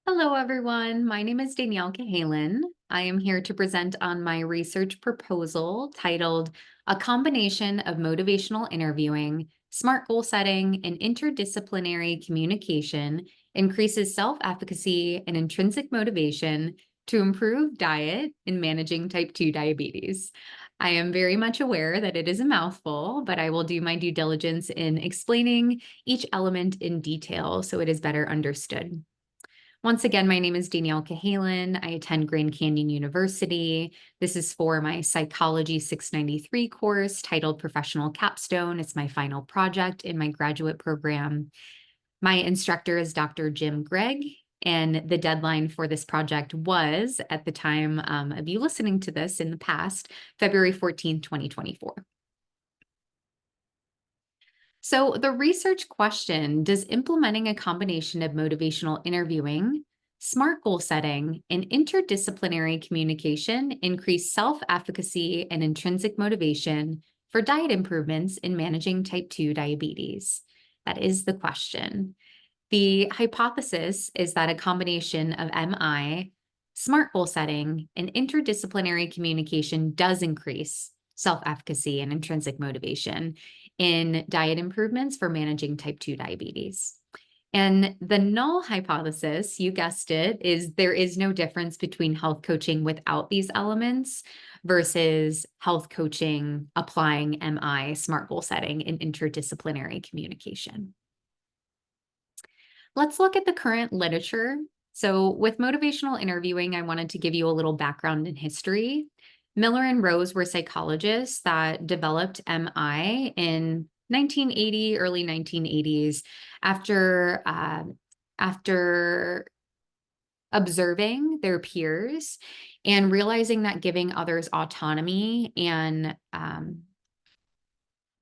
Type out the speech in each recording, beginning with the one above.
Hello, everyone. My name is Danielle Cahalan. I am here to present on my research proposal titled A Combination of Motivational Interviewing, Smart Goal Setting, and Interdisciplinary Communication Increases Self-Efficacy and Intrinsic Motivation to Improve Diet in Managing Type 2 Diabetes. I am very much aware that it is a mouthful, but I will do my due diligence in explaining each element in detail so it is better understood. Once again, my name is Danielle Cahalan. I attend Grand Canyon University. This is for my Psychology 693 course titled Professional Capstone. It's my final project in my graduate program. My instructor is Dr. Jim Gregg, and the deadline for this project was, at the time of you listening to this in the past, February 14th, 2024. So the research question, does implementing a combination of motivational interviewing, smart goal setting, and interdisciplinary communication increase self-efficacy and intrinsic motivation for diet improvements in managing type 2 diabetes? That is the question. The hypothesis is that a combination of MI, smart goal setting, and interdisciplinary communication does increase self-efficacy and intrinsic motivation in diet improvements for managing type 2 diabetes. And the null hypothesis, you guessed it, is there is no difference between health coaching without these elements versus health coaching applying MI, smart goal setting, and interdisciplinary communication. Let's look at the current literature. So with motivational interviewing, I wanted to give you a little background in history. Miller and Rose were psychologists that developed MI in 1980, early 1980s, after observing their peers and realizing that giving others autonomy and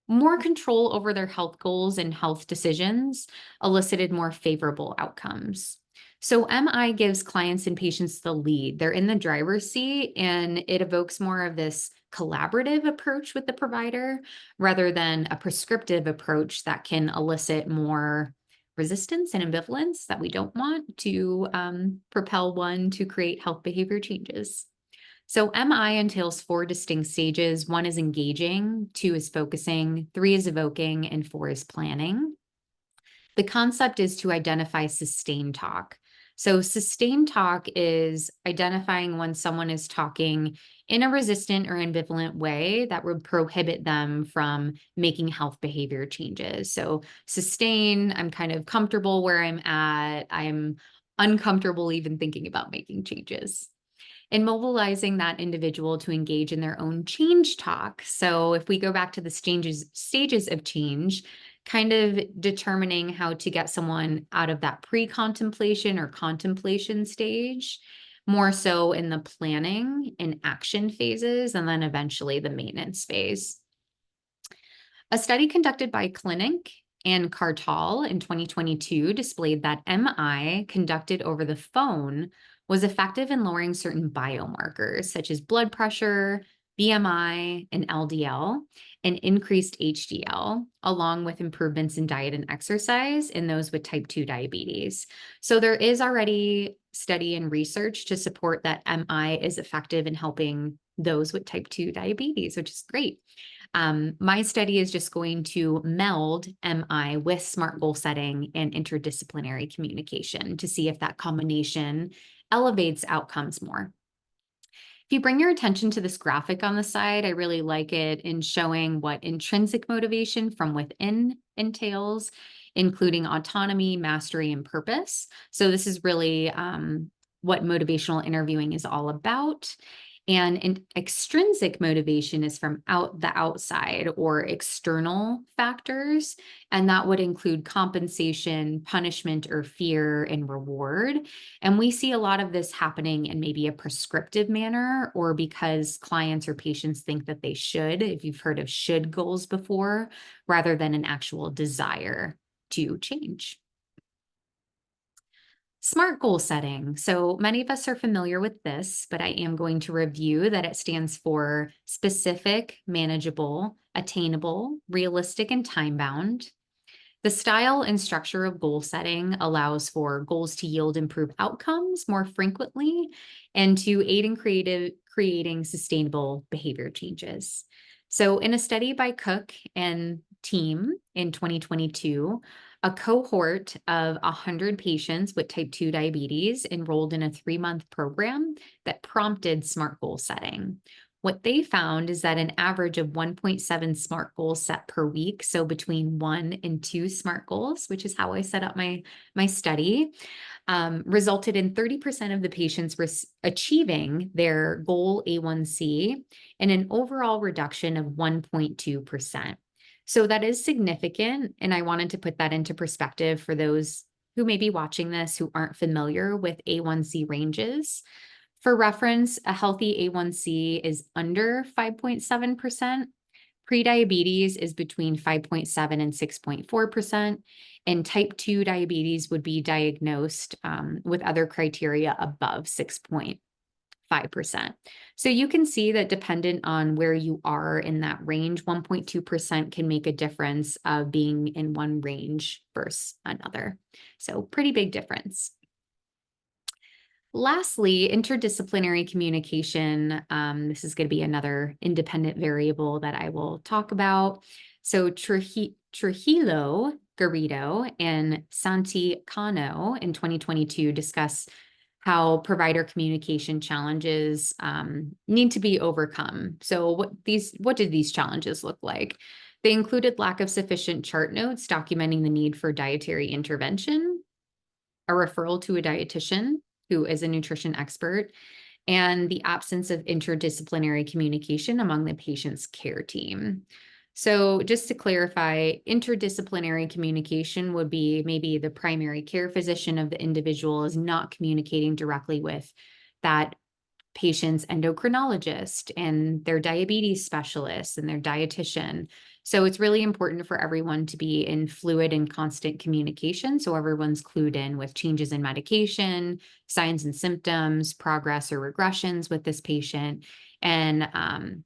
more control over their health goals and health decisions elicited more favorable outcomes. So MI gives clients and patients the lead. They're in the driver's seat, and it evokes more of this collaborative approach with the provider rather than a prescriptive approach that can elicit more resistance and ambivalence that we don't want to propel one to create health behavior changes. So MI entails four distinct stages. One is engaging, two is focusing, three is evoking, and four is planning. The concept is to identify sustained talk. So sustained talk is identifying when someone is talking in a resistant or ambivalent way that would prohibit them from making health behavior changes. So sustain, I'm kind of comfortable where I'm at. I'm uncomfortable even thinking about making changes and mobilizing that individual to engage in their own change talk. So if we go back to the stages of change, kind of determining how to get someone out of that pre-contemplation or contemplation stage, more so in the planning and action phases, and then eventually the maintenance phase. A study conducted by Clinic and Cartal in 2022 displayed that MI conducted over the phone was effective in lowering certain biomarkers such as blood pressure, BMI, and LDL, and increased HDL, along with improvements in diet and exercise in those with type 2 diabetes. So there is already study and research to support that MI is effective in helping those with type 2 diabetes, which is great. My study is just going to meld MI with smart goal setting and interdisciplinary communication to see if that combination elevates outcomes more. If you bring your attention to this graphic on the side, I really like it in showing what intrinsic motivation from within entails, including autonomy, mastery, and purpose. So this is really what motivational interviewing is all about. And extrinsic motivation is from the outside or external factors, and that would include compensation, punishment, or fear and reward. And we see a lot of this happening in maybe a prescriptive manner or because clients or patients think that they should, if you've heard of should goals before, rather than an actual desire to change. SMART goal setting. So many of us are familiar with this, but I am going to review that it stands for specific, manageable, attainable, realistic, and time bound. The style and structure of goal setting allows for goals to yield improved outcomes more frequently and to aid in creating sustainable behavior changes. So, in a study by Cook and team in 2022, a cohort of 100 patients with type 2 diabetes enrolled in a 3-month program that prompted SMART goal setting. What they found is that an average of 1.7 SMART goals set per week, so between 1 and 2 SMART goals, which is how I set up my study, resulted in 30% of the patients achieving their goal A1C and an overall reduction of 1.2%. So that is significant, and I wanted to put that into perspective for those who may be watching this who aren't familiar with A1C ranges. For reference, a healthy A1C is under 5.7%. Prediabetes is between 5.7 and 6.4%, and type 2 diabetes would be diagnosed with other criteria above 6.5%. So you can see that dependent on where you are in that range, 1.2% can make a difference of being in one range versus another. So pretty big difference. Lastly, interdisciplinary communication. This is going to be another independent variable that I will talk about. So Trujillo, Garrido, and Santi Cano in 2022 discuss how provider communication challenges need to be overcome. So what did these challenges look like? They included lack of sufficient chart notes documenting the need for dietary intervention, a referral to a dietitian who is a nutrition expert, and the absence of interdisciplinary communication among the patient's care team. So just to clarify, interdisciplinary communication would be maybe the primary care physician of the individual is not communicating directly with that patient's endocrinologist and their diabetes specialist and their dietitian. So it's really important for everyone to be in fluid and constant communication so everyone's clued in with changes in medication, signs and symptoms, progress or regressions with this patient. And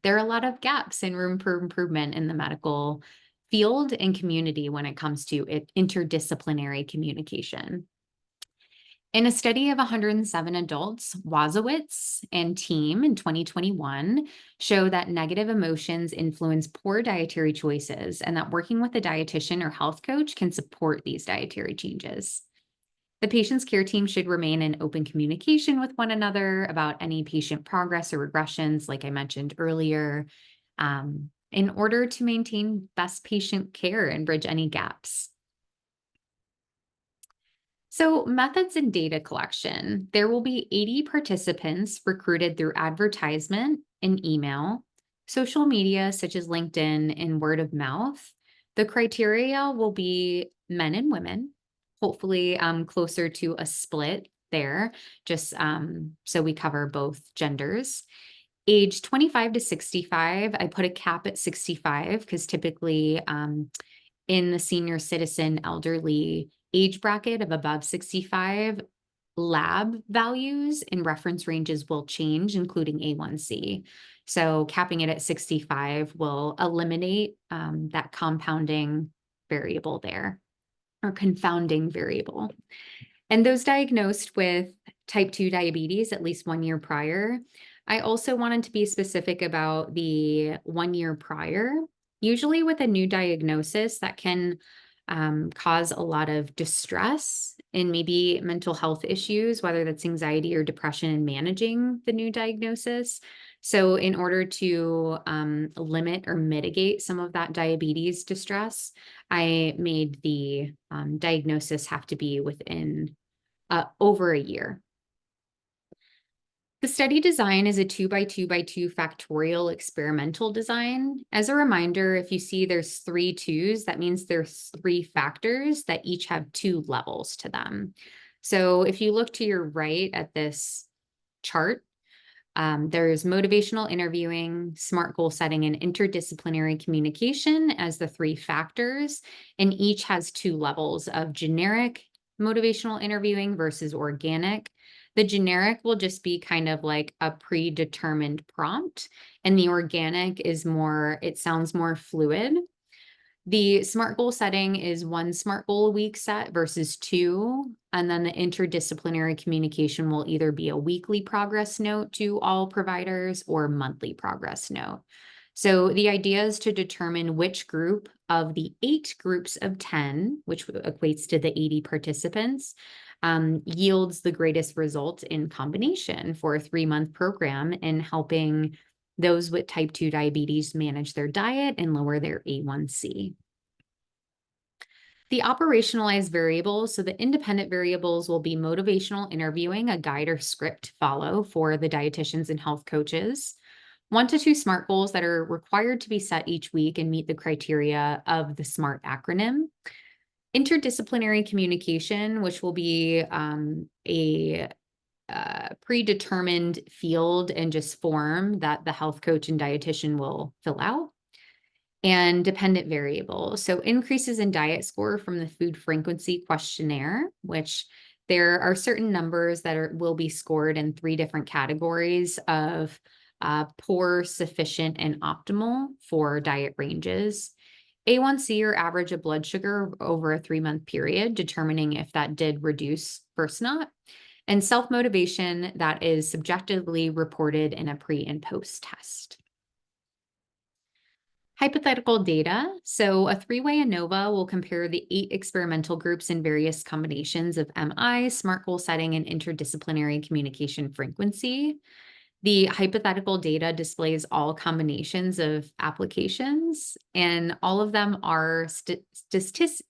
there are a lot of gaps and room for improvement in the medical field and community when it comes to interdisciplinary communication. In a study of 107 adults, Wazowitz and team in 2021 show that negative emotions influence poor dietary choices and that working with a dietitian or health coach can support these dietary changes. The patient's care team should remain in open communication with one another about any patient progress or regressions, like I mentioned earlier, in order to maintain best patient care and bridge any gaps. So methods and data collection. There will be 80 participants recruited through advertisement and email, social media such as LinkedIn and word of mouth. The criteria will be men and women, hopefully closer to a split there, just so we cover both genders. Age 25 to 65, I put a cap at 65 because typically in the senior citizen elderly age bracket of above 65, lab values and reference ranges will change, including A1C. So capping it at 65 will eliminate that compounding variable there, or confounding variable. And those diagnosed with type 2 diabetes at least 1 year prior, I also wanted to be specific about the 1 year prior. Usually with a new diagnosis that can cause a lot of distress and maybe mental health issues, whether that's anxiety or depression in managing the new diagnosis. So in order to limit or mitigate some of that diabetes distress, I made the diagnosis have to be within over a year. The study design is a 2x2x2 factorial experimental design. As a reminder, if you see there's 3 2s, that means there's 3 factors that each have 2 levels to them. So if you look to your right at this chart, there's motivational interviewing, SMART goal setting, and interdisciplinary communication as the 3 factors, and each has 2 levels of generic motivational interviewing versus organic. The generic will just be kind of like a predetermined prompt, and the organic is more, it sounds more fluid. The SMART goal setting is 1 SMART goal a week set versus 2, and then the interdisciplinary communication will either be a weekly progress note to all providers or monthly progress note. So the idea is to determine which group of the 8 groups of 10, which equates to the 80 participants, yields the greatest result in combination for a 3-month program in helping those with type 2 diabetes manage their diet and lower their A1C. The operationalized variables, so the independent variables will be motivational interviewing, a guide or script to follow for the dietitians and health coaches. 1 to 2 SMART goals that are required to be set each week and meet the criteria of the SMART acronym. Interdisciplinary communication, which will be a predetermined field and just form that the health coach and dietitian will fill out. And dependent variables. So increases in diet score from the food frequency questionnaire, which there are certain numbers that will be scored in 3 different categories of poor, sufficient, and optimal for diet ranges. A1C or average of blood sugar over a 3-month period, determining if that did reduce versus not. And self-motivation that is subjectively reported in a pre and post test. Hypothetical data. So a 3-way ANOVA will compare the 8 experimental groups in various combinations of MI, SMART goal setting, and interdisciplinary communication frequency. The hypothetical data displays all combinations of applications, and all of them are statistically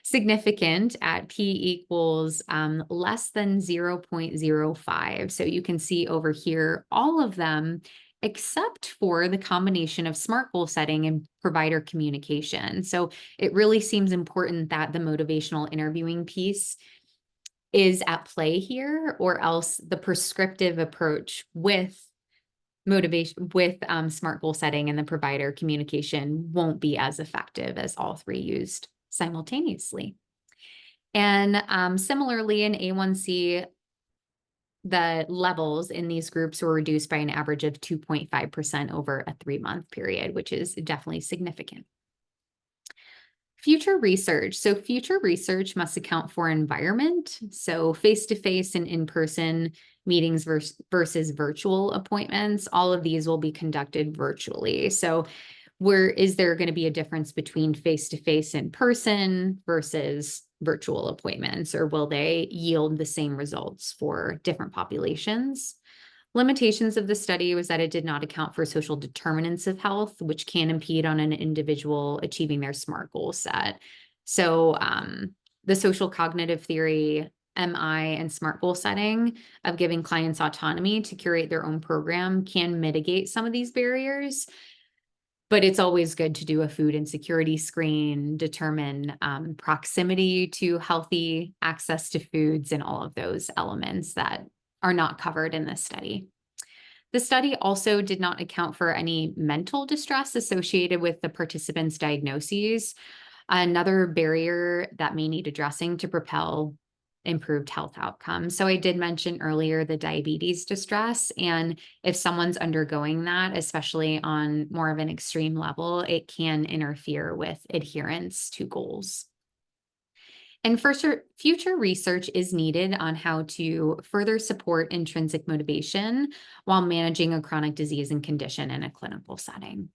significant at p equals less than 0.05. So you can see over here, all of them except for the combination of SMART goal setting and provider communication. So it really seems important that the motivational interviewing piece is at play here, or else the prescriptive approach with motivation with SMART goal setting and the provider communication won't be as effective as all 3 used simultaneously. And similarly in A1C, the levels in these groups were reduced by an average of 2.5% over a 3-month period, which is definitely significant. Future research. So future research must account for environment. So face-to-face and in-person meetings versus virtual appointments. All of these will be conducted virtually. So is there going to be a difference between face-to-face in person versus virtual appointments, or will they yield the same results for different populations? Limitations of the study was that it did not account for social determinants of health, which can impede on an individual achieving their SMART goal set. So the social cognitive theory, MI, and SMART goal setting of giving clients autonomy to curate their own program can mitigate some of these barriers. But it's always good to do a food insecurity screen, determine proximity to healthy access to foods, and all of those elements that are not covered in this study. The study also did not account for any mental distress associated with the participants' diagnoses, another barrier that may need addressing to propel improved health outcomes. So I did mention earlier the diabetes distress, and if someone's undergoing that, especially on more of an extreme level, it can interfere with adherence to goals. And future research is needed on how to further support intrinsic motivation while managing a chronic disease and condition in a clinical setting.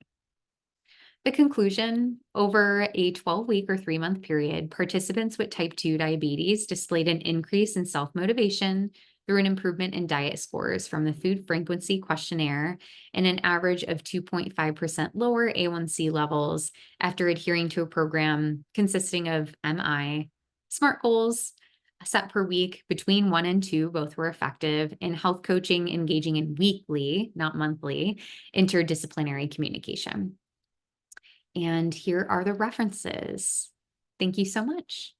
The conclusion, over a 12-week or 3-month period, participants with type 2 diabetes displayed an increase in self-motivation through an improvement in diet scores from the food frequency questionnaire and an average of 2.5% lower A1C levels after adhering to a program consisting of MI, SMART goals set per week between 1 and 2, both were effective, and health coaching engaging in weekly, not monthly, interdisciplinary communication. And here are the references. Thank you so much.